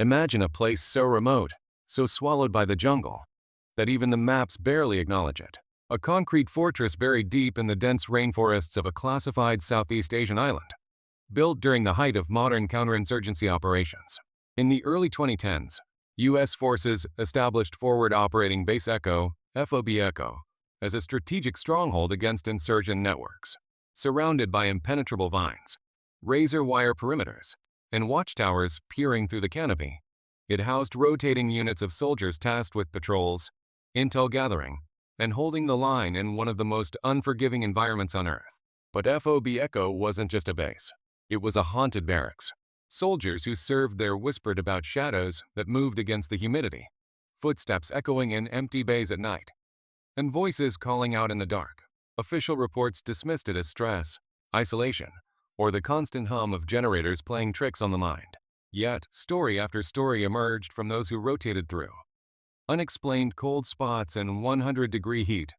Imagine a place so remote, so swallowed by the jungle, that even the maps barely acknowledge it. A concrete fortress buried deep in the dense rainforests of a classified Southeast Asian island, built during the height of modern counterinsurgency operations. In the early 2010s, U.S. forces established Forward Operating Base Echo, FOB Echo, as a strategic stronghold against insurgent networks. Surrounded by impenetrable vines, razor wire perimeters, and watchtowers peering through the canopy, it housed rotating units of soldiers tasked with patrols, intel gathering, and holding the line in one of the most unforgiving environments on Earth. But FOB Echo wasn't just a base. It was a haunted barracks. Soldiers who served there whispered about shadows that moved against the humidity, footsteps echoing in empty bays at night, and voices calling out in the dark. Official reports dismissed it as stress, isolation, or the constant hum of generators playing tricks on the mind. Yet, story after story emerged from those who rotated through. Unexplained cold spots and 100-degree heat,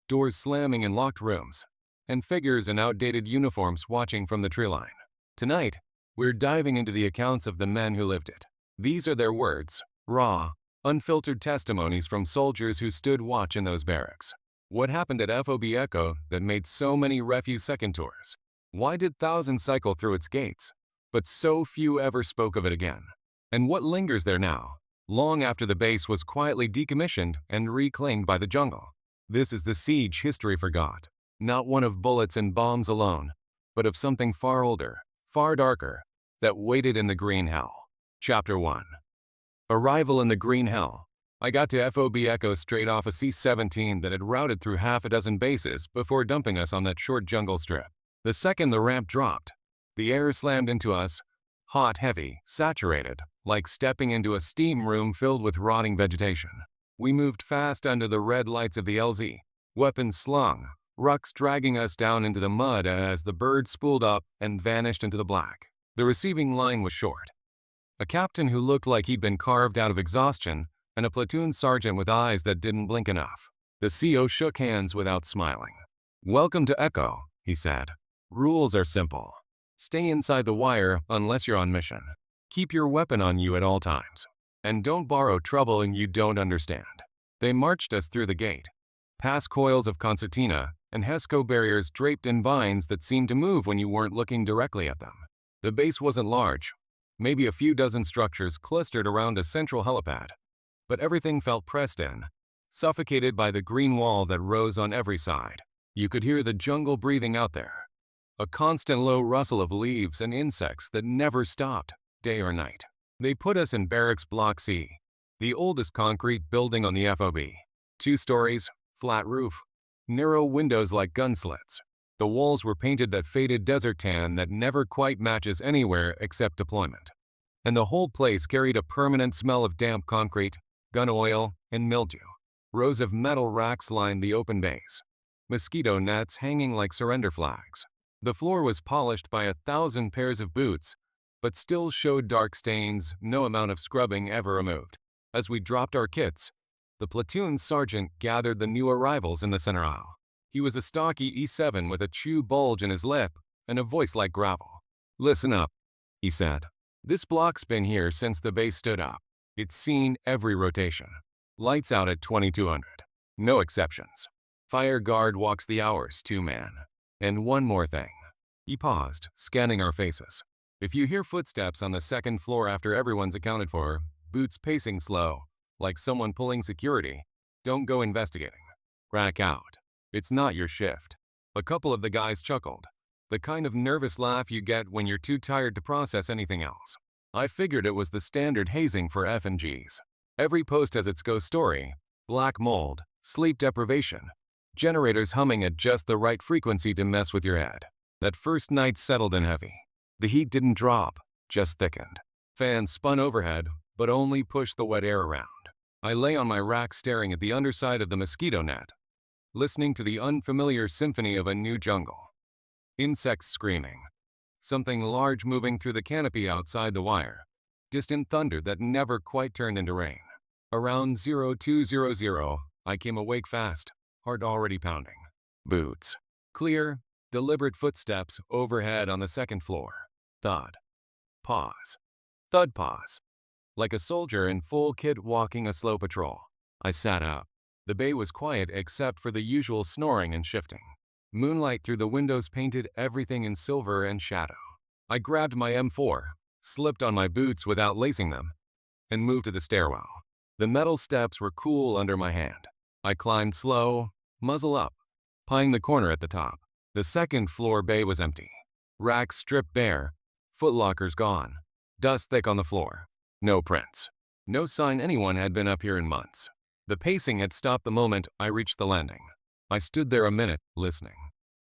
doors slamming in locked rooms, and figures in outdated uniforms watching from the tree line. Tonight, we're diving into the accounts of the men who lived it. These are their words, raw, unfiltered testimonies from soldiers who stood watch in those barracks. What happened at FOB Echo that made so many refuse second tours? Why did thousands cycle through its gates, but so few ever spoke of it again? And what lingers there now, long after the base was quietly decommissioned and reclaimed by the jungle? This is the siege history forgot, not one of bullets and bombs alone, but of something far older, far darker, that waited in the green hell. Chapter 1. Arrival in the green hell. I got to FOB Echo straight off a C-17 that had routed through half a dozen bases before dumping us on that short jungle strip. The second the ramp dropped, the air slammed into us, hot, heavy, saturated, like stepping into a steam room filled with rotting vegetation. We moved fast under the red lights of the LZ, weapons slung, rucks dragging us down into the mud as the bird spooled up and vanished into the black. The receiving line was short. A captain who looked like he'd been carved out of exhaustion, and a platoon sergeant with eyes that didn't blink enough. The CO shook hands without smiling. "Welcome to Echo," he said. "Rules are simple. Stay inside the wire unless you're on mission. Keep your weapon on you at all times. And don't borrow trouble you don't understand." They marched us through the gate, past coils of concertina and HESCO barriers draped in vines that seemed to move when you weren't looking directly at them. The base wasn't large, maybe a few dozen structures clustered around a central helipad, but everything felt pressed in, suffocated by the green wall that rose on every side. You could hear the jungle breathing out there, a constant low rustle of leaves and insects that never stopped, day or night. They put us in Barracks Block C, the oldest concrete building on the FOB. 2 stories, flat roof, narrow windows like gun slits. The walls were painted that faded desert tan that never quite matches anywhere except deployment. And the whole place carried a permanent smell of damp concrete, gun oil, and mildew. Rows of metal racks lined the open bays, mosquito nets hanging like surrender flags. The floor was polished by 1,000 pairs of boots, but still showed dark stains no amount of scrubbing ever removed. As we dropped our kits, the platoon sergeant gathered the new arrivals in the center aisle. He was a stocky E7 with a chew bulge in his lip and a voice like gravel. "Listen up," he said. "This block's been here since the base stood up. It's seen every rotation. Lights out at 2200. No exceptions. Fire guard walks the hours, 2-man. And one more thing." He paused, scanning our faces. "If you hear footsteps on the second floor after everyone's accounted for, boots pacing slow, like someone pulling security, don't go investigating. Rack out. It's not your shift." A couple of the guys chuckled, the kind of nervous laugh you get when you're too tired to process anything else. I figured it was the standard hazing for F&Gs. Every post has its ghost story: black mold, sleep deprivation, generators humming at just the right frequency to mess with your head. That first night settled in heavy. The heat didn't drop, just thickened. Fans spun overhead, but only pushed the wet air around. I lay on my rack staring at the underside of the mosquito net, listening to the unfamiliar symphony of a new jungle. Insects screaming, something large moving through the canopy outside the wire, distant thunder that never quite turned into rain. Around 0200, I came awake fast, heart already pounding. Boots. Clear, deliberate footsteps overhead on the second floor. Thud. Pause. Thud pause. like a soldier in full kit walking a slow patrol. I sat up. The bay was quiet except for the usual snoring and shifting. Moonlight through the windows painted everything in silver and shadow. I grabbed my M4, slipped on my boots without lacing them, and moved to the stairwell. The metal steps were cool under my hand. I climbed slow, muzzle up, pieing the corner at the top. The second floor bay was empty. Racks stripped bare, footlockers gone, dust thick on the floor. No prints. No sign anyone had been up here in months. The pacing had stopped the moment I reached the landing. I stood there a minute, listening.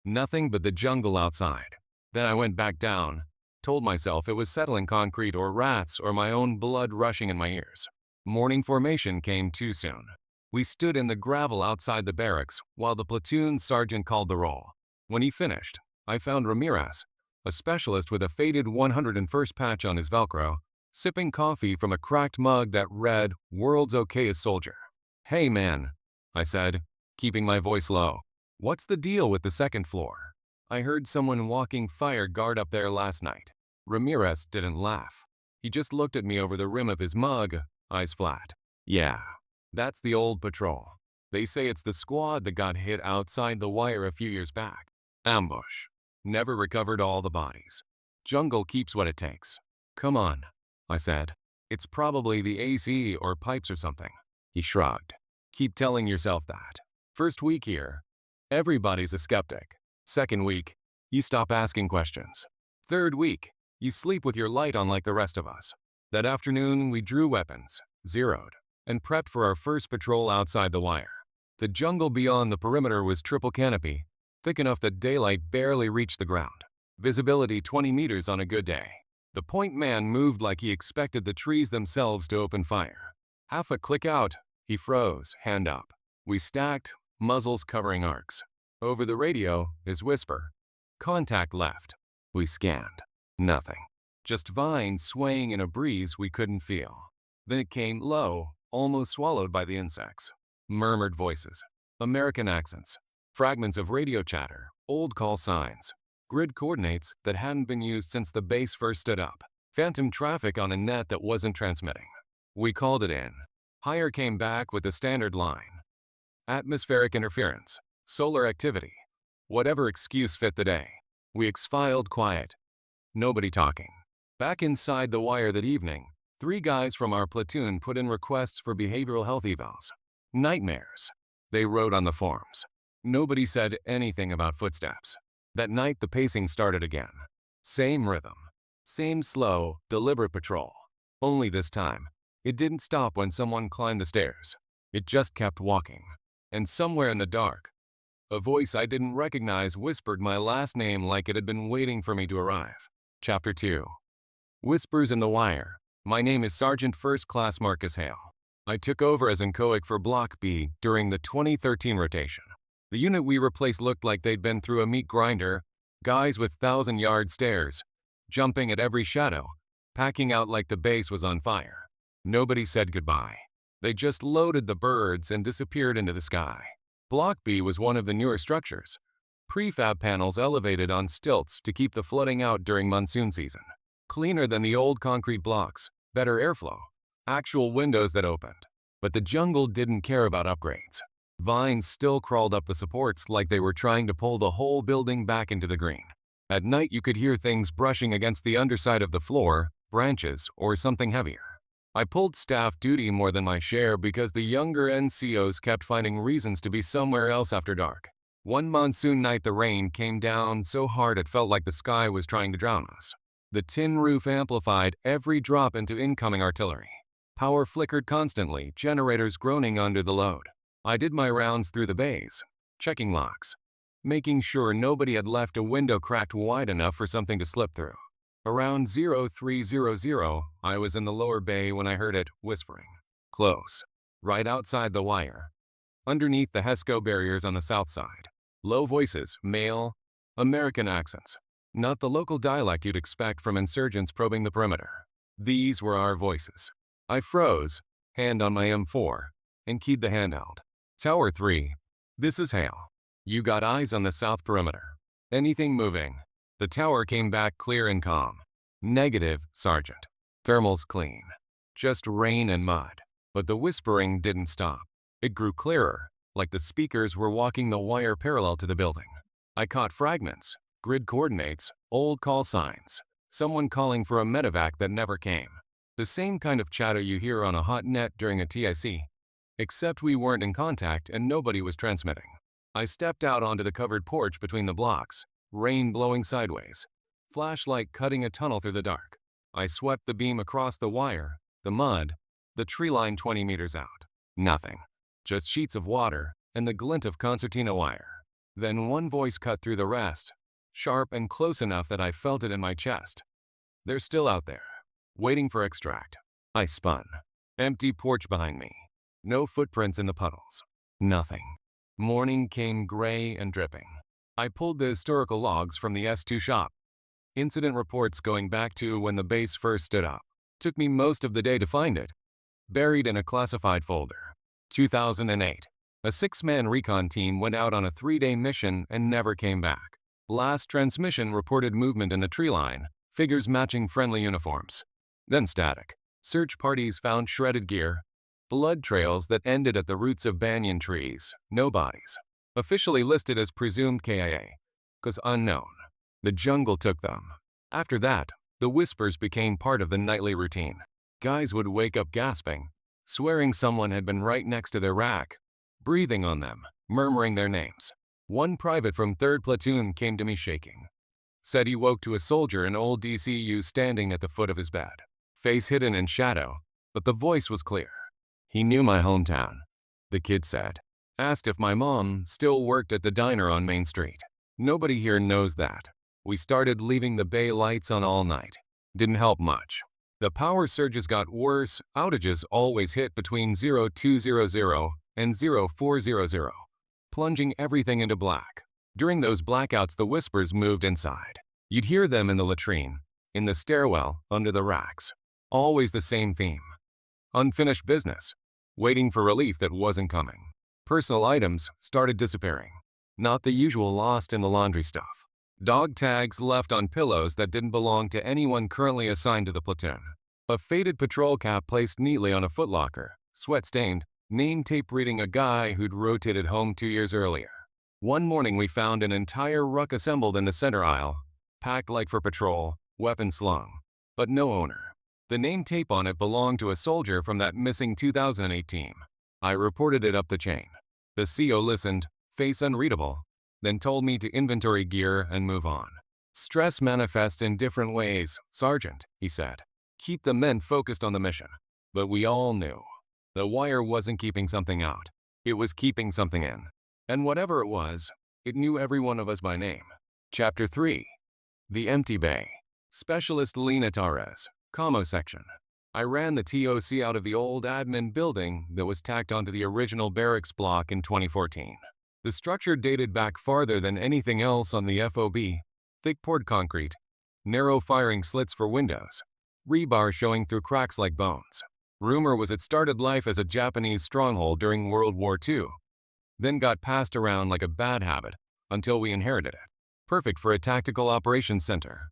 Nothing but the jungle outside. Then I went back down, told myself it was settling concrete or rats or my own blood rushing in my ears. Morning formation came too soon. We stood in the gravel outside the barracks while the platoon sergeant called the roll. When he finished, I found Ramirez, a specialist with a faded 101st patch on his Velcro, sipping coffee from a cracked mug that read, "World's okayest soldier." "Hey man," I said, keeping my voice low. "What's the deal with the second floor? I heard someone walking fire guard up there last night." Ramirez didn't laugh. He just looked at me over the rim of his mug, eyes flat. "Yeah, that's the old patrol. They say it's the squad that got hit outside the wire a few years back. Ambush. Never recovered all the bodies. Jungle keeps what it takes." "Come on," I said. "It's probably the AC or pipes or something." He shrugged. "Keep telling yourself that. First week here, everybody's a skeptic. Second week, you stop asking questions. Third week, you sleep with your light on like the rest of us." That afternoon, we drew weapons, zeroed, and prepped for our first patrol outside the wire. The jungle beyond the perimeter was triple canopy, thick enough that daylight barely reached the ground. Visibility 20 meters on a good day. The point man moved like he expected the trees themselves to open fire. Half a click out, he froze, hand up. We stacked, muzzles covering arcs. Over the radio, his whisper. "Contact left." We scanned. Nothing. Just vines swaying in a breeze we couldn't feel. Then it came low, almost swallowed by the insects. Murmured voices. American accents. Fragments of radio chatter, old call signs, grid coordinates that hadn't been used since the base first stood up, phantom traffic on a net that wasn't transmitting. We called it in. Higher came back with the standard line. Atmospheric interference, solar activity, whatever excuse fit the day. We exfiled quiet. Nobody talking. Back inside the wire that evening, 3 guys from our platoon put in requests for behavioral health evals. Nightmares. They wrote on the forms. Nobody said anything about footsteps. That night the pacing started again. Same rhythm. Same slow, deliberate patrol. Only this time, it didn't stop when someone climbed the stairs. It just kept walking. And somewhere in the dark, a voice I didn't recognize whispered my last name like it had been waiting for me to arrive. Chapter 2. Whispers in the Wire. My name is Sergeant First Class Marcus Hale. I took over as inchoate for Block B during the 2013 rotation. The unit we replaced looked like they'd been through a meat grinder, guys with 1,000-yard stares, jumping at every shadow, packing out like the base was on fire. Nobody said goodbye. They just loaded the birds and disappeared into the sky. Block B was one of the newer structures. Prefab panels elevated on stilts to keep the flooding out during monsoon season. Cleaner than the old concrete blocks, better airflow, actual windows that opened. But the jungle didn't care about upgrades. Vines still crawled up the supports like they were trying to pull the whole building back into the green. At night you could hear things brushing against the underside of the floor, branches, or something heavier. I pulled staff duty more than my share because the younger NCOs kept finding reasons to be somewhere else after dark. One monsoon night the rain came down so hard it felt like the sky was trying to drown us. The tin roof amplified every drop into incoming artillery. Power flickered constantly, generators groaning under the load. I did my rounds through the bays, checking locks, making sure nobody had left a window cracked wide enough for something to slip through. Around 0300, I was in the lower bay when I heard it whispering. Close. Right outside the wire. Underneath the HESCO barriers on the south side. Low voices, male, American accents. Not the local dialect you'd expect from insurgents probing the perimeter. These were our voices. I froze, hand on my M4, and keyed the handheld. Tower 3. This is Hale. You got eyes on the south perimeter. Anything moving? The tower came back clear and calm. Negative, Sergeant. Thermals clean. Just rain and mud. But the whispering didn't stop. It grew clearer, like the speakers were walking the wire parallel to the building. I caught fragments, grid coordinates, old call signs, someone calling for a medevac that never came. The same kind of chatter you hear on a hot net during a TIC, except we weren't in contact and nobody was transmitting. I stepped out onto the covered porch between the blocks, rain blowing sideways, flashlight cutting a tunnel through the dark. I swept the beam across the wire, the mud, the tree line 20 meters out. Nothing. Just sheets of water and the glint of concertina wire. Then one voice cut through the rest, sharp and close enough that I felt it in my chest. They're still out there, waiting for extract. I spun. Empty porch behind me. No footprints in the puddles. Nothing. Morning came gray and dripping. I pulled the historical logs from the S2 shop. Incident reports going back to when the base first stood up. Took me most of the day to find it. Buried in a classified folder. 2008. A 6-man recon team went out on a 3-day mission and never came back. Last transmission reported movement in the tree line, figures matching friendly uniforms. Then static. Search parties found shredded gear, blood trails that ended at the roots of banyan trees, no bodies. Officially listed as presumed KIA, 'cause unknown. The jungle took them. After that, the whispers became part of the nightly routine. Guys would wake up gasping, swearing someone had been right next to their rack, breathing on them, murmuring their names. One private from 3rd Platoon came to me shaking. Said he woke to a soldier in old DCU standing at the foot of his bed, face hidden in shadow, but the voice was clear. He knew my hometown, the kid said. Asked if my mom still worked at the diner on Main Street. Nobody here knows that. We started leaving the bay lights on all night. Didn't help much. The power surges got worse, outages always hit between 0200 and 0400, plunging everything into black. During those blackouts, the whispers moved inside. You'd hear them in the latrine, in the stairwell, under the racks. Always the same theme. Unfinished business, waiting for relief that wasn't coming. Personal items started disappearing. Not the usual lost in the laundry stuff. Dog tags left on pillows that didn't belong to anyone currently assigned to the platoon. A faded patrol cap placed neatly on a footlocker, sweat-stained, name tape reading a guy who'd rotated home 2 years earlier. One morning we found an entire ruck assembled in the center aisle, packed like for patrol, weapon slung, but no owner. The name tape on it belonged to a soldier from that missing 2008 team. I reported it up the chain. The CO listened, face unreadable, then told me to inventory gear and move on. Stress manifests in different ways, Sergeant, he said. Keep the men focused on the mission. But we all knew. The wire wasn't keeping something out. It was keeping something in. And whatever it was, it knew every one of us by name. Chapter 3. The Empty Bay. Specialist Lena Torres, Commo Section. I ran the TOC out of the old admin building that was tacked onto the original barracks block in 2014. The structure dated back farther than anything else on the FOB, thick poured concrete, narrow firing slits for windows, rebar showing through cracks like bones. Rumor was it started life as a Japanese stronghold during World War II, then got passed around like a bad habit until we inherited it. Perfect for a tactical operations center.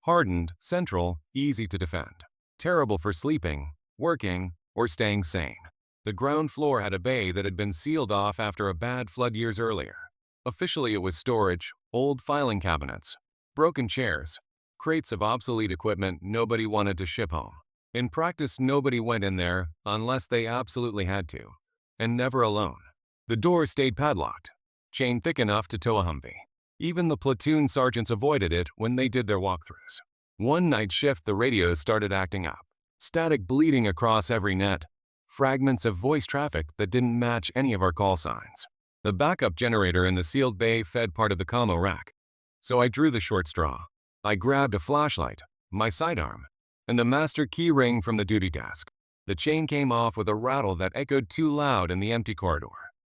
Hardened, central, easy to defend. Terrible for sleeping, working, or staying sane. The ground floor had a bay that had been sealed off after a bad flood years earlier. Officially it was storage, old filing cabinets, broken chairs, crates of obsolete equipment nobody wanted to ship home. In practice, nobody went in there unless they absolutely had to, and never alone. The door stayed padlocked, chain thick enough to tow a Humvee. Even the platoon sergeants avoided it when they did their walkthroughs. One night shift, the radios started acting up. Static bleeding across every net. Fragments of voice traffic that didn't match any of our call signs. The backup generator in the sealed bay fed part of the commo rack. So I drew the short straw. I grabbed a flashlight, my sidearm, and the master key ring from the duty desk. The chain came off with a rattle that echoed too loud in the empty corridor.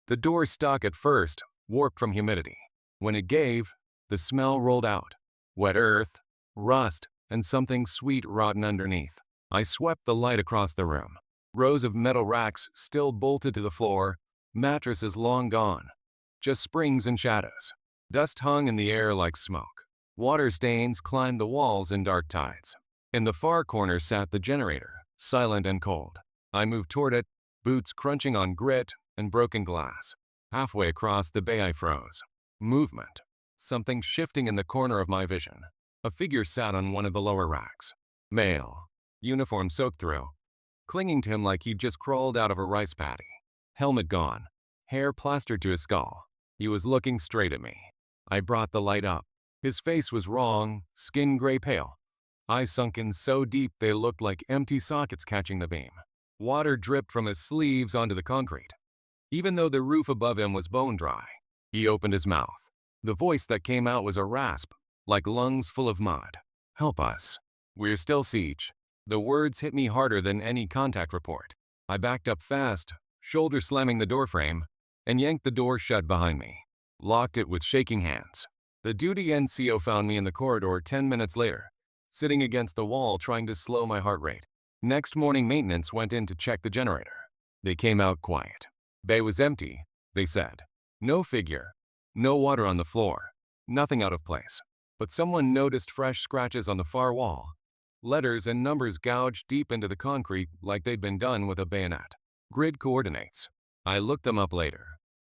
The door stuck at first, warped from humidity. When it gave, the smell rolled out. Wet earth, rust, and something sweet rotten underneath. I swept the light across the room. Rows of metal racks still bolted to the floor, mattresses long gone. Just springs and shadows. Dust hung in the air like smoke. Water stains climbed the walls in dark tides. In the far corner sat the generator, silent and cold. I moved toward it, boots crunching on grit and broken glass. Halfway across the bay I froze. Movement. Something shifting in the corner of my vision. A figure sat on one of the lower racks. Male. Uniform soaked through. Clinging to him like he'd just crawled out of a rice paddy. Helmet gone. Hair plastered to his skull. He was looking straight at me. I brought the light up. His face was wrong, skin gray pale. Eyes sunken so deep they looked like empty sockets catching the beam. Water dripped from his sleeves onto the concrete. Even though the roof above him was bone dry, he opened his mouth. The voice that came out was a rasp, like lungs full of mud. Help us. We're still siege. The words hit me harder than any contact report. I backed up fast, shoulder slamming the doorframe, and yanked the door shut behind me. Locked it with shaking hands. The duty NCO found me in the corridor 10 minutes later, sitting against the wall trying to slow my heart rate. Next morning maintenance went in to check the generator. They came out quiet. Bay was empty, they said. No figure. No water on the floor. Nothing out of place. But someone noticed fresh scratches on the far wall. Letters and numbers gouged deep into the concrete like they'd been done with a bayonet. Grid coordinates. I looked them up later.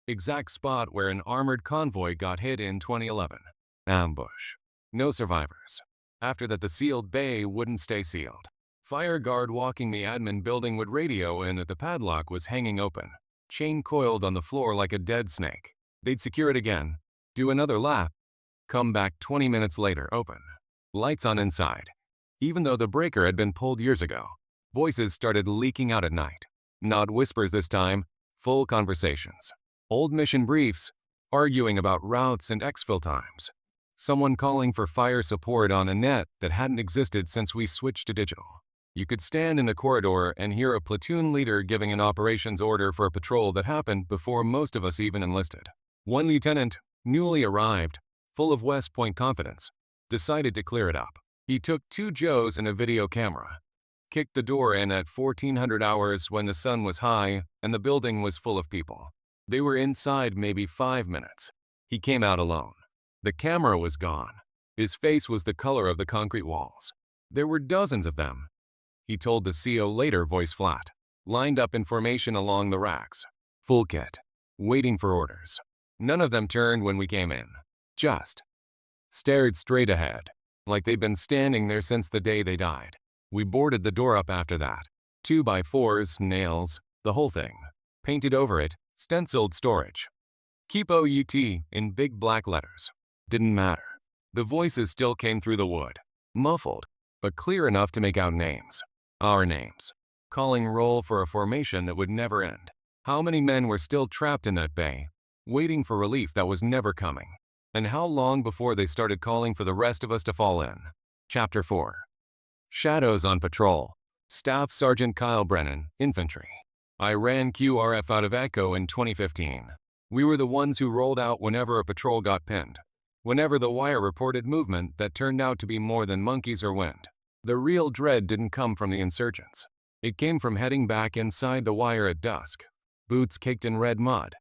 Exact spot where an armored convoy got hit in 2011. Ambush. No survivors. After that, the sealed bay wouldn't stay sealed. Fire guard walking the admin building would radio in that the padlock was hanging open, chain coiled on the floor like a dead snake. They'd secure it again, do another lap, come back 20 minutes later, open. Lights on inside. Even though the breaker had been pulled years ago, voices started leaking out at night. Not whispers this time, full conversations. Old mission briefs, arguing about routes and exfil times. Someone calling for fire support on a net that hadn't existed since we switched to digital. You could stand in the corridor and hear a platoon leader giving an operations order for a patrol that happened before most of us even enlisted. One lieutenant, newly arrived, full of West Point confidence, decided to clear it up. He took 2 Joes and a video camera, kicked the door in at 1400 hours when the sun was high and the building was full of people. They were inside maybe 5 minutes. He came out alone. The camera was gone. His face was the color of the concrete walls. There were dozens of them. He told the CO later, voice flat, lined up in formation along the racks. Full kit. Waiting for orders. None of them turned when we came in. Just stared straight ahead, like they'd been standing there since the day they died. We boarded the door up after that. 2x4s, nails, the whole thing. Painted over it, stenciled storage. Keep OUT in big black letters. Didn't matter. The voices still came through the wood. Muffled, but clear enough to make out names. Our names. Calling roll for a formation that would never end. How many men were still trapped in that bay, waiting for relief that was never coming? And how long before they started calling for the rest of us to fall in? Chapter 4. Shadows on patrol. Staff Sergeant Kyle Brennan, Infantry. I ran QRF out of Echo in 2015. We were the ones who rolled out whenever a patrol got pinned. Whenever the wire reported movement that turned out to be more than monkeys or wind. The real dread didn't come from the insurgents. It came from heading back inside the wire at dusk, boots caked in red mud,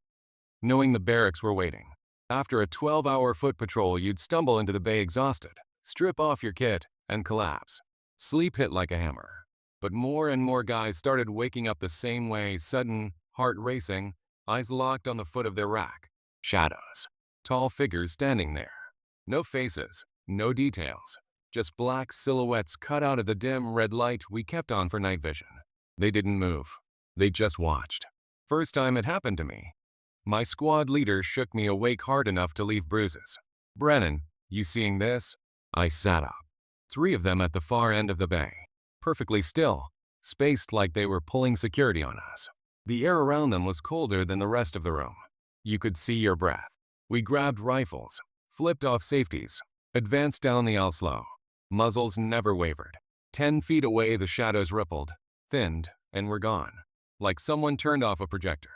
knowing the barracks were waiting. After a 12-hour foot patrol, you'd stumble into the bay exhausted, strip off your kit, and collapse. Sleep hit like a hammer. But more and more guys started waking up the same way, sudden, heart racing, eyes locked on the foot of their rack. Shadows. Tall figures standing there. No faces, no details. Just black silhouettes cut out of the dim red light we kept on for night vision. They didn't move. They just watched. First time it happened to me. My squad leader shook me awake hard enough to leave bruises. Brennan, you seeing this? I sat up. 3 of them at the far end of the bay. Perfectly still, spaced like they were pulling security on us. The air around them was colder than the rest of the room. You could see your breath. We grabbed rifles, flipped off safeties, advanced down the aisle slow. Muzzles never wavered. 10 feet away the shadows rippled, thinned, and were gone. Like someone turned off a projector.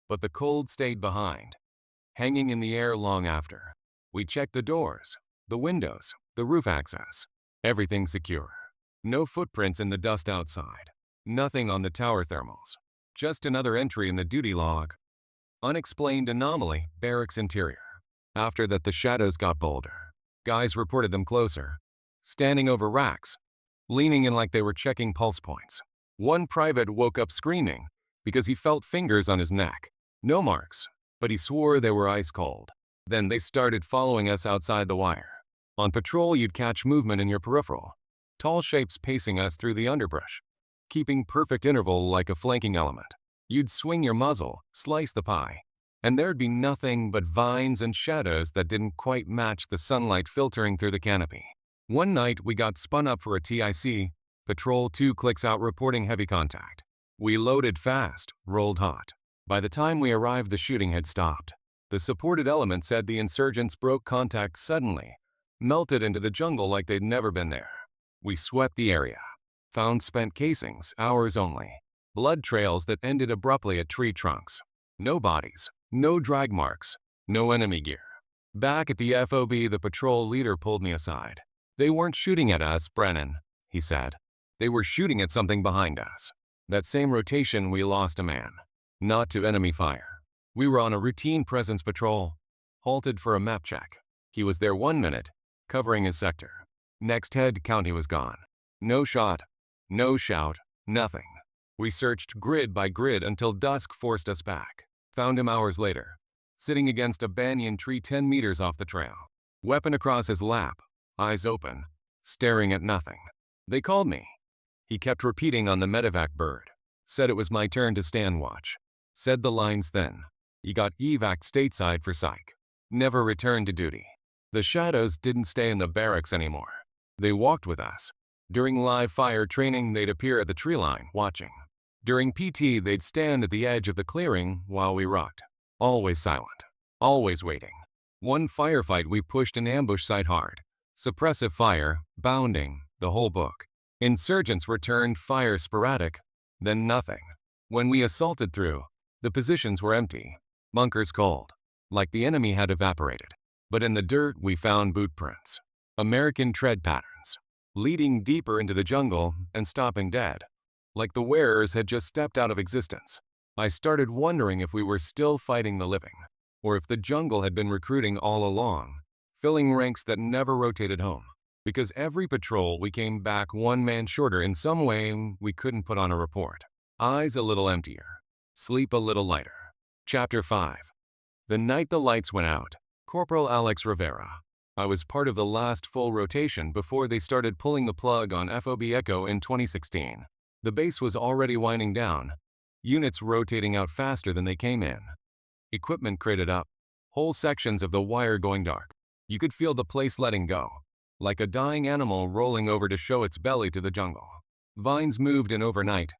But the cold stayed behind, hanging in the air long after. We checked the doors, the windows, the roof access. Everything secure. No footprints in the dust outside. Nothing on the tower thermals. Just another entry in the duty log. Unexplained anomaly, barracks interior. After that, the shadows got bolder. Guys reported them closer. Standing over racks. Leaning in like they were checking pulse points. One private woke up screaming because he felt fingers on his neck. No marks, but he swore they were ice cold. Then they started following us outside the wire. On patrol, you'd catch movement in your peripheral. Tall shapes pacing us through the underbrush, keeping perfect interval like a flanking element. You'd swing your muzzle, slice the pie, and there'd be nothing but vines and shadows that didn't quite match the sunlight filtering through the canopy. One night, we got spun up for a TIC, patrol 2 clicks out reporting heavy contact. We loaded fast, rolled hot. By the time we arrived, the shooting had stopped. The supported element said the insurgents broke contact suddenly, melted into the jungle like they'd never been there. We swept the area. Found spent casings, ours only. Blood trails that ended abruptly at tree trunks. No bodies, no drag marks, no enemy gear. Back at the FOB, the patrol leader pulled me aside. "They weren't shooting at us, Brennan," he said. "They were shooting at something behind us." That same rotation, we lost a man. Not to enemy fire. We were on a routine presence patrol. Halted for a map check. He was there 1 minute, covering his sector. Next head count, he was gone. No shot, no shout, nothing. We searched grid by grid until dusk forced us back. Found him hours later, sitting against a banyan tree 10 meters off the trail. Weapon across his lap, eyes open, staring at nothing. They called me. He kept repeating on the medevac bird. Said it was my turn to stand watch. Said the lines then. He got evac'd stateside for psych. Never returned to duty. The shadows didn't stay in the barracks anymore. They walked with us. During live fire training, they'd appear at the tree line, watching. During PT, they'd stand at the edge of the clearing while we rocked. Always silent. Always waiting. One firefight, we pushed an ambush site hard. Suppressive fire, bounding, the whole book. Insurgents returned fire sporadic, then nothing. When we assaulted through, the positions were empty. Bunkers cold, like the enemy had evaporated. But in the dirt, we found boot prints. American tread patterns, leading deeper into the jungle and stopping dead, like the wearers had just stepped out of existence. I started wondering if we were still fighting the living, or if the jungle had been recruiting all along, filling ranks that never rotated home. Because every patrol we came back 1 man shorter in some way we couldn't put on a report. Eyes a little emptier, sleep a little lighter. Chapter 5. The night the lights went out, Corporal Alex Rivera. I was part of the last full rotation before they started pulling the plug on FOB Echo in 2016. The base was already winding down, units rotating out faster than they came in. Equipment crated up, whole sections of the wire going dark. You could feel the place letting go, like a dying animal rolling over to show its belly to the jungle. Vines moved in overnight,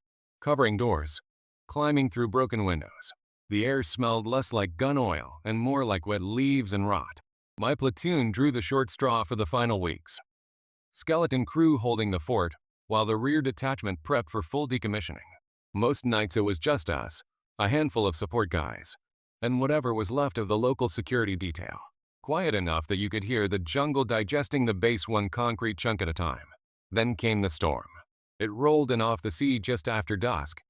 covering doors, climbing through broken windows. The air smelled less like gun oil and more like wet leaves and rot. My platoon drew the short straw for the final weeks. Skeleton crew holding the fort, while the rear detachment prepped for full decommissioning. Most nights it was just us, a handful of support guys, and whatever was left of the local security detail. Quiet enough that you could hear the jungle digesting the base 1 concrete chunk at a time. Then came the storm. It rolled in off the sea just after dusk.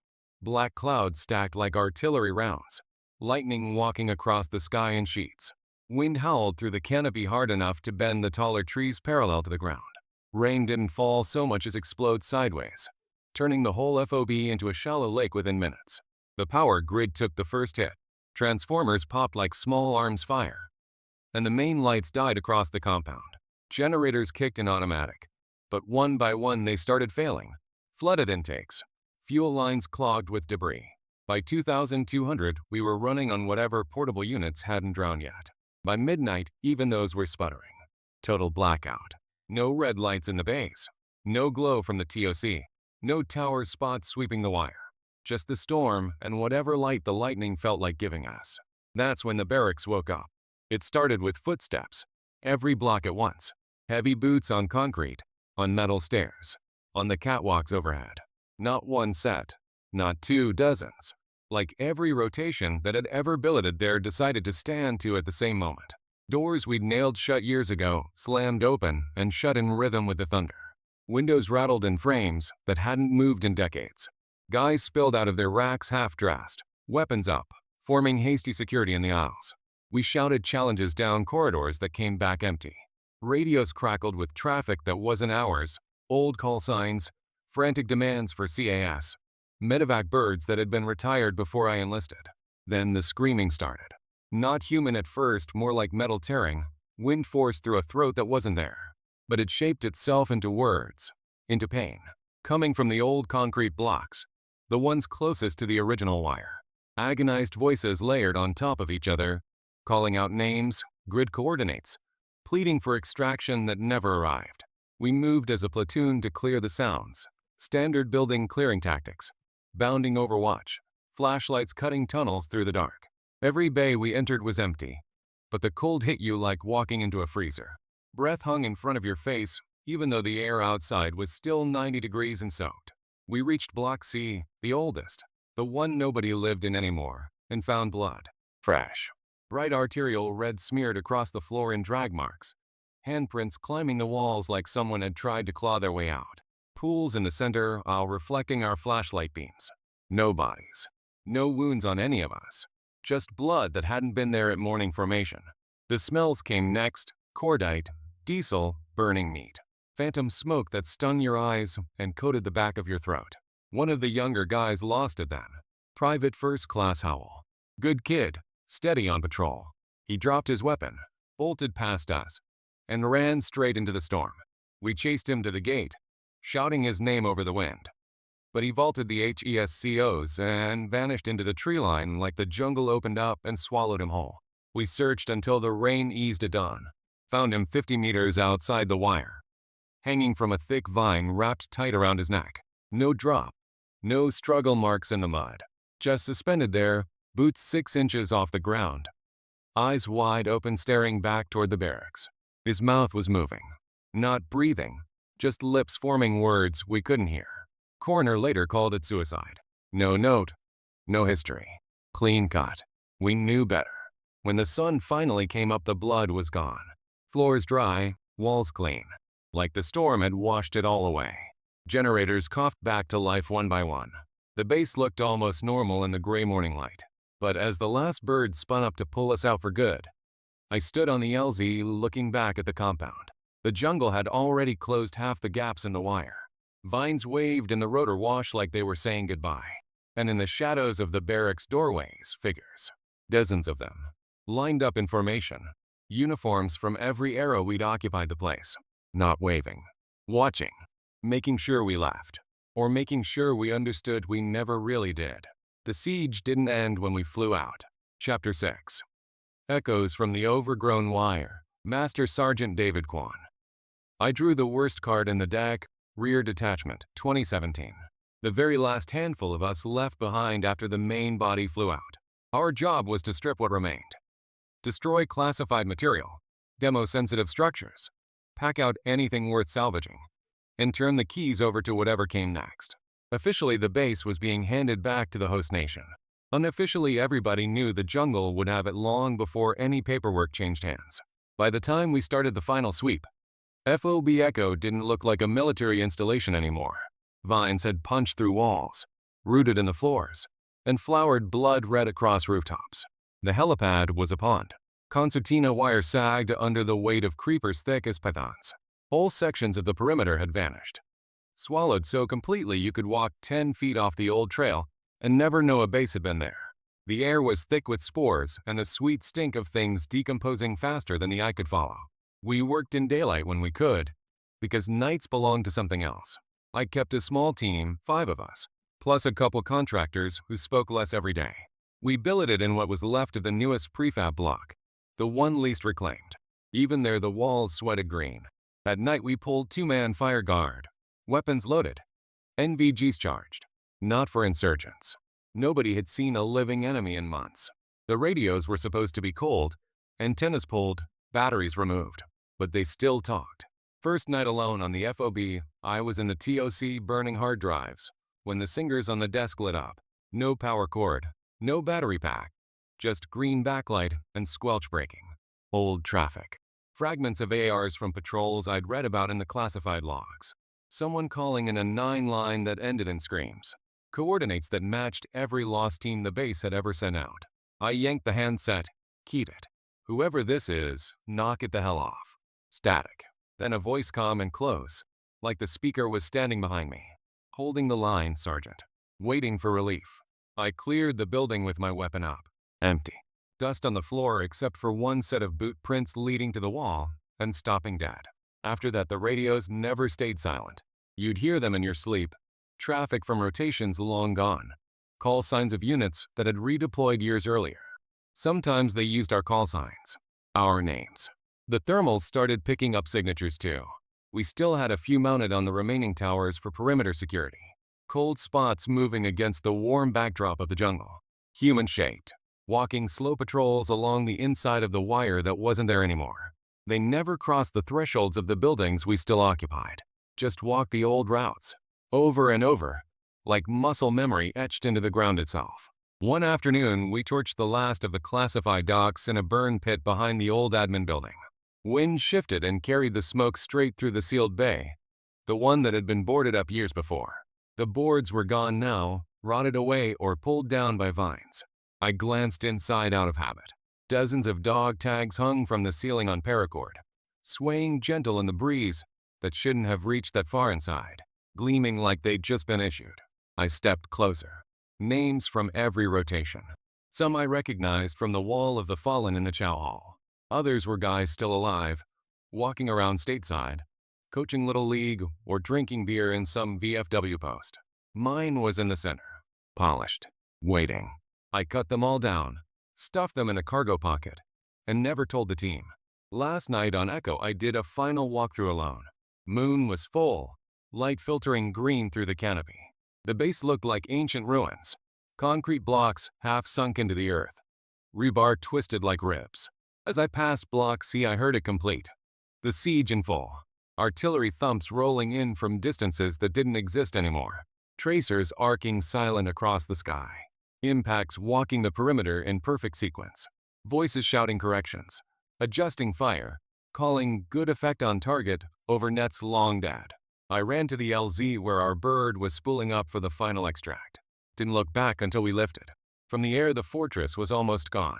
Black clouds stacked like artillery rounds. Lightning walking across the sky in sheets. Wind howled through the canopy hard enough to bend the taller trees parallel to the ground. Rain didn't fall so much as explode sideways, turning the whole FOB into a shallow lake within minutes. The power grid took the first hit. Transformers popped like small arms fire, and the main lights died across the compound. Generators kicked in automatic, but one by one they started failing. Flooded intakes. Fuel lines clogged with debris. By 2200, we were running on whatever portable units hadn't drowned yet. By midnight, even those were sputtering. Total blackout. No red lights in the base. No glow from the TOC. No tower spots sweeping the wire. Just the storm and whatever light the lightning felt like giving us. That's when the barracks woke up. It started with footsteps. Every block at once. Heavy boots on concrete, on metal stairs, on the catwalks overhead. Not one set, not 2 dozens. Like every rotation that had ever billeted there decided to stand to at the same moment. Doors we'd nailed shut years ago slammed open and shut in rhythm with the thunder. Windows rattled in frames that hadn't moved in decades. Guys spilled out of their racks half-dressed, weapons up, forming hasty security in the aisles. We shouted challenges down corridors that came back empty. Radios crackled with traffic that wasn't ours, old call signs, frantic demands for CAS, Medevac birds that had been retired before I enlisted. Then the screaming started. Not human at first, more like metal tearing, wind forced through a throat that wasn't there. But it shaped itself into words, into pain, coming from the old concrete blocks, the ones closest to the original wire. Agonized voices layered on top of each other, calling out names, grid coordinates, pleading for extraction that never arrived. We moved as a platoon to clear the sounds, standard building clearing tactics, bounding overwatch, flashlights cutting tunnels through the dark. Every bay we entered was empty, but the cold hit you like walking into a freezer. Breath hung in front of your face, even though the air outside was still 90 degrees and soaked. We reached Block C, the oldest, the one nobody lived in anymore, and found blood. Fresh. Bright arterial red smeared across the floor in drag marks. Handprints climbing the walls like someone had tried to claw their way out. Pools in the center, all reflecting our flashlight beams. No bodies. No wounds on any of us. Just blood that hadn't been there at morning formation. The smells came next: cordite, diesel, burning meat. Phantom smoke that stung your eyes and coated the back of your throat. One of the younger guys lost it then. Private First Class Howell. Good kid, steady on patrol. He dropped his weapon, bolted past us, and ran straight into the storm. We chased him to the gate, shouting his name over the wind. But he vaulted the HESCOs and vanished into the tree line like the jungle opened up and swallowed him whole. We searched until the rain eased at dawn. Found him 50 meters outside the wire, hanging from a thick vine wrapped tight around his neck. No drop, no struggle marks in the mud. Just suspended there, boots 6 inches off the ground. Eyes wide open, staring back toward the barracks. His mouth was moving. Not breathing, just lips forming words we couldn't hear. Coroner later called it suicide. No note, no history. Clean cut. We knew better. When the sun finally came up, the blood was gone. Floors dry, walls clean. Like the storm had washed it all away. Generators coughed back to life one by one. The base looked almost normal in the gray morning light. But as the last bird spun up to pull us out for good, I stood on the LZ looking back at the compound. The jungle had already closed half the gaps in the wire. Vines waved in the rotor wash like they were saying goodbye. And in the shadows of the barracks doorways, figures. Dozens of them. Lined up in formation. Uniforms from every era we'd occupied the place. Not waving. Watching. Making sure we left. Or making sure we understood we never really did. The siege didn't end when we flew out. Chapter 6. Echoes from the overgrown wire. Master Sergeant David Kwan. I drew the worst card in the deck. Rear Detachment, 2017. The very last handful of us left behind after the main body flew out. Our job was to strip what remained. Destroy classified material, demo sensitive structures, pack out anything worth salvaging, and turn the keys over to whatever came next. Officially, the base was being handed back to the host nation. Unofficially, everybody knew the jungle would have it long before any paperwork changed hands. By the time we started the final sweep, FOB Echo didn't look like a military installation anymore. Vines had punched through walls, rooted in the floors, and flowered blood red across rooftops. The helipad was a pond. Concertina wire sagged under the weight of creepers thick as pythons. Whole sections of the perimeter had vanished. Swallowed so completely you could walk 10 feet off the old trail and never know a base had been there. The air was thick with spores and the sweet stink of things decomposing faster than the eye could follow. We worked in daylight when we could, because nights belonged to something else. I kept a small team, 5 of us, plus a couple contractors who spoke less every day. We billeted in what was left of the newest prefab block, the one least reclaimed. Even there the walls sweated green. At night we pulled 2-man fire guard, weapons loaded, NVGs charged. Not for insurgents. Nobody had seen a living enemy in months. The radios were supposed to be cold, antennas pulled, batteries removed. But they still talked. First night alone on the FOB, I was in the TOC burning hard drives, when the singers on the desk lit up. No power cord, no battery pack, just green backlight and squelch breaking. Old traffic. Fragments of ARs from patrols I'd read about in the classified logs. Someone calling in a 9-line that ended in screams. Coordinates that matched every lost team the base had ever sent out. I yanked the handset, keyed it. Whoever this is, knock it the hell off. Static. Then a voice calm and close, like the speaker was standing behind me. Holding the line, Sergeant. waiting for relief. I cleared the building with my weapon up. Empty. Dust on the floor except for one set of boot prints leading to the wall and stopping dead. After that, the radios never stayed silent. You'd hear them in your sleep. Traffic from rotations long gone. Call signs of units that had redeployed years earlier. Sometimes they used our call signs. Our names. The thermals started picking up signatures too. We still had a few mounted on the remaining towers for perimeter security. Cold spots moving against the warm backdrop of the jungle. Human-shaped. Walking slow patrols along the inside of the wire that wasn't there anymore. They never crossed the thresholds of the buildings we still occupied. Just walked the old routes. Over and over. Like muscle memory etched into the ground itself. One afternoon, we torched the last of the classified docks in a burn pit behind the old admin building. Wind shifted and carried the smoke straight through the sealed bay, the one that had been boarded up years before. The boards were gone now, rotted away or pulled down by vines. I glanced inside out of habit. Dozens of dog tags hung from the ceiling on paracord, swaying gentle in the breeze that shouldn't have reached that far inside, gleaming like they'd just been issued. I stepped closer. Names from every rotation. Some I recognized from the wall of the fallen in the chow hall. Others were guys still alive, walking around stateside, coaching Little League or drinking beer in some VFW post. Mine was in the center, polished, waiting. I cut them all down, stuffed them in a cargo pocket, and never told the team. Last night on Echo, I did a final walkthrough alone. Moon was full, light filtering green through the canopy. The base looked like ancient ruins, concrete blocks half sunk into the earth, rebar twisted like ribs. As I passed Block C, I heard it complete. The siege in full. Artillery thumps rolling in from distances that didn't exist anymore. Tracers arcing silent across the sky. Impacts walking the perimeter in perfect sequence. Voices shouting corrections, adjusting fire, calling good effect on target over nets long dead. I ran to the LZ where our bird was spooling up for the final extract. Didn't look back until we lifted. From the air, the fortress was almost gone.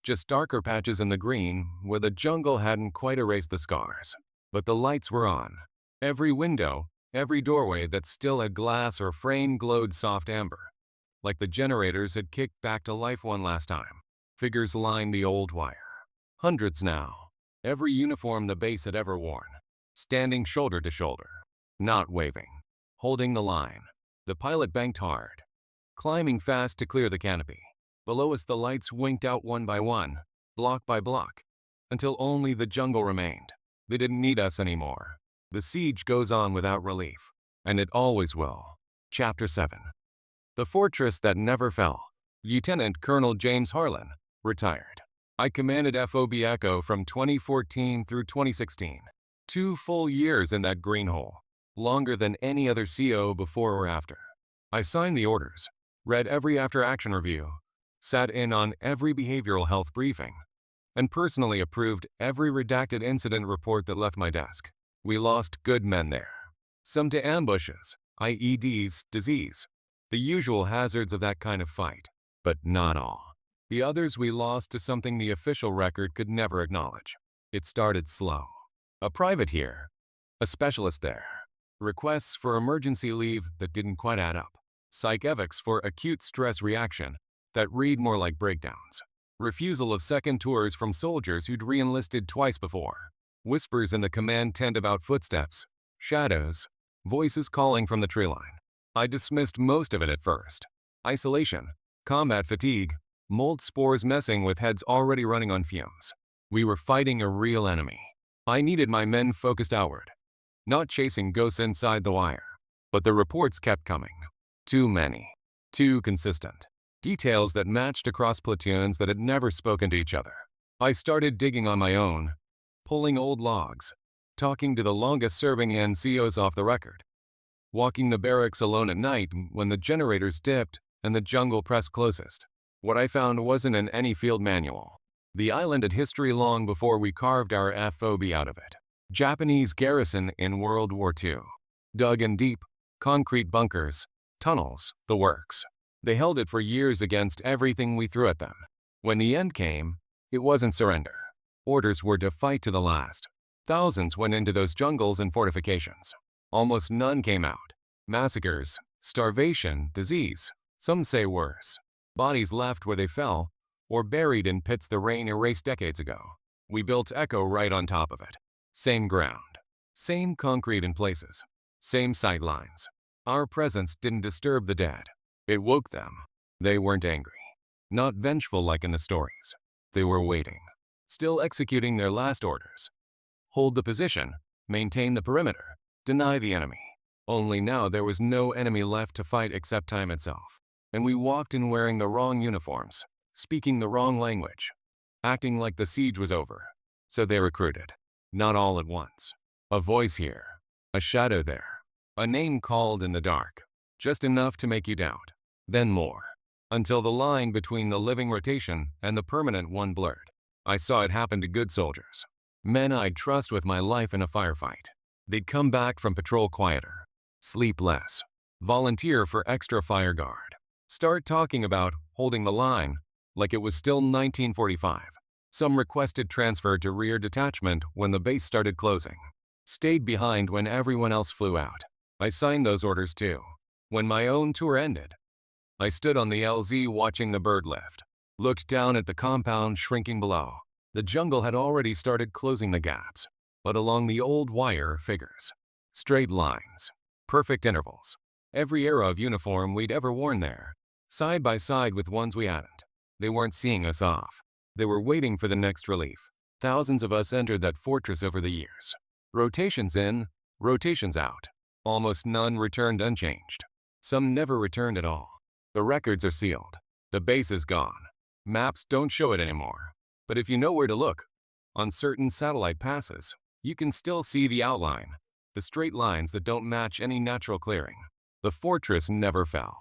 Just darker patches in the green where the jungle hadn't quite erased the scars. But the lights were on. Every window, every doorway that still had glass or frame glowed soft amber. Like the generators had kicked back to life one last time. Figures lined the old wire. Hundreds now. Every uniform the base had ever worn. Standing shoulder to shoulder. Not waving. Holding the line. The pilot banked hard. Climbing fast to clear the canopy. Below us the lights winked out one by one, block by block, until only the jungle remained. They didn't need us anymore. The siege goes on without relief. And it always will. Chapter 7. The Fortress That Never Fell. Lieutenant Colonel James Harlan, retired. I commanded FOB Echo from 2014 through 2016. 2 full years in that green hole. Longer than any other CO before or after. I signed the orders, read every after-action review, sat in on every behavioral health briefing, and personally approved every redacted incident report that left my desk. We lost good men there. Some to ambushes, IEDs, disease, the usual hazards of that kind of fight, but not all. The others we lost to something the official record could never acknowledge. It started slow. A private here, a specialist there. Requests for emergency leave that didn't quite add up. Psych evacs for acute stress reaction that read more like breakdowns. Refusal of second tours from soldiers who'd re-enlisted twice before. Whispers in the command tent about footsteps, shadows, voices calling from the tree line. I dismissed most of it at first. Isolation, combat fatigue, mold spores messing with heads already running on fumes. We were fighting a real enemy. I needed my men focused outward, not chasing ghosts inside the wire. But the reports kept coming. Too many. Too consistent. Details that matched across platoons that had never spoken to each other. I started digging on my own, pulling old logs, talking to the longest-serving NCOs off the record, walking the barracks alone at night when the generators dipped and the jungle pressed closest. What I found wasn't in any field manual. The island had history long before we carved our FOB out of it. Japanese garrison in World War II. Dug in deep, concrete bunkers, tunnels, the works. They held it for years against everything we threw at them. When the end came, it wasn't surrender. Orders were to fight to the last. Thousands went into those jungles and fortifications. Almost none came out. Massacres, Starvation, disease, some say worse. Bodies left where they fell, or buried in pits the rain erased decades ago. We built Echo right on top of it. Same ground. Same concrete in places. Same sight lines. Our presence didn't disturb the dead. It woke them. They weren't angry. Not vengeful like in the stories. They were waiting. Still executing their last orders. Hold the position. Maintain the perimeter. Deny the enemy. Only now there was no enemy left to fight except time itself. And we walked in wearing the wrong uniforms, speaking the wrong language, acting like the siege was over. So they recruited. Not all at once. A voice here. A shadow there. A name called in the dark. Just enough to make you doubt. Then more. Until the line between the living rotation and the permanent one blurred. I saw it happen to good soldiers. Men I'd trust with my life in a firefight. They'd come back from patrol quieter. Sleep less. Volunteer for extra fire guard. Start talking about holding the line like it was still 1945. Some requested transfer to rear detachment when the base started closing. Stayed behind when everyone else flew out. I signed those orders too. When my own tour ended, I stood on the LZ watching the bird lift. Looked down at the compound shrinking below. The jungle had already started closing the gaps, but along the old wire figures. Straight lines. Perfect intervals. Every era of uniform we'd ever worn there, side by side with ones we hadn't. They weren't seeing us off. They were waiting for the next relief. Thousands of us entered that fortress over the years. Rotations in, rotations out. Almost none returned unchanged. Some never returned at all. The records are sealed. The base is gone. Maps don't show it anymore. But if you know where to look, on certain satellite passes, you can still see the outline, the straight lines that don't match any natural clearing. The fortress never fell.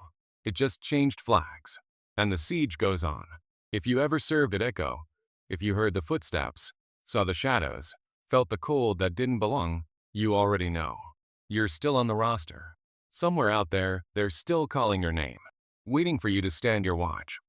It just changed flags. And the siege goes on. If you ever served at Echo, if you heard the footsteps, saw the shadows, felt the cold that didn't belong, you already know. You're still on the roster. Somewhere out there, they're still calling your name, waiting for you to stand your watch.